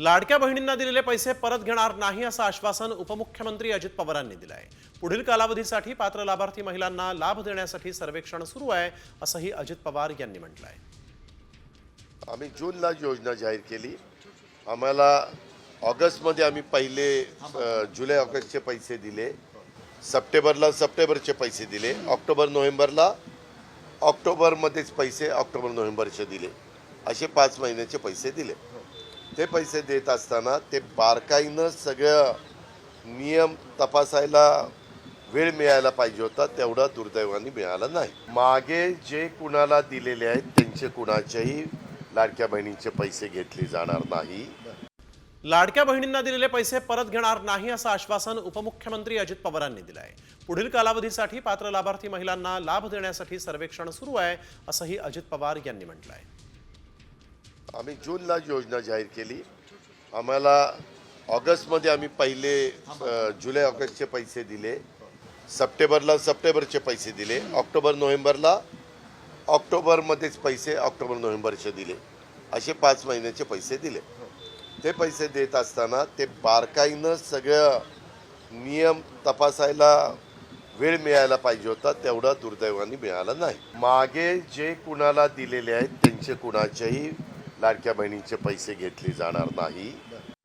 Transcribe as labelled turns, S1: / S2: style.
S1: लाडक्या बहिणींना दिलेले पैसे परत घेणार नाही असं आश्वासन उपमुख्यमंत्री अजित पवारांनी दिलं आहे। पुढील कालावधीसाठी पात्र लाभार्थी महिलांना लाभ देण्यासाठी सर्वेक्षण सुरू आहे असंही अजित पवार यांनी म्हटलं आहे।
S2: आम्ही जूनला योजना जाहीर केली। आम्हाला ऑगस्टमध्ये आम्ही पहिले जुलै ऑगस्टचे पैसे दिले, सप्टेंबरला सप्टेंबरचे पैसे दिले, ऑक्टोबर नोव्हेंबरला ऑक्टोबरमध्येच पैसे ऑक्टोबर नोव्हेंबरचे दिले, असे 5 महिन्याचे पैसे दिले। ते पैसे देत असताना ते बारकाईनं सगळं नियम तपासायला वेळ मिळायला पाहिजे होता, तेवढा दुर्दैवाने मिळाला नाही। मागे जे कुणाला दिलेले आहेत त्यांचे कुणाच्याही लाडक्या बहिणींचे पैसे घेतले जाणार नाही।
S1: लाडक्या बहिणींना दिलेले पैसे परत घेणार नाही असं आश्वासन उपमुख्यमंत्री अजित पवारांनी दिलं आहे। पुढील कालावधीसाठी पात्र लाभार्थी महिलांना लाभ देण्यासाठी सर्वेक्षण सुरू आहे असंही अजित पवार यांनी म्हटलं आहे।
S2: आम्ही जूनला योजना जाहीर केली। आम्हाला ऑगस्टमध्ये आम्ही पहिले जुलै ऑगस्टचे पैसे दिले, सप्टेंबरला सप्टेंबरचे पैसे दिले, ऑक्टोबर नोव्हेंबरला ऑक्टोबरमध्येच पैसे ऑक्टोबर नोव्हेंबरचे दिले, असे 5 महिन्याचे पैसे दिले। ते पैसे देत असताना ते बारकाईनं सगळं नियम तपासायला वेळ मिळायला पाहिजे होता, तेवढा दुर्दैवाने मिळाला नाही। मागे जे कुणाला दिलेले आहेत त्यांचे कुणाच्याही लाडक्या बहिणींचे पैसे घेतले जाणार नाही।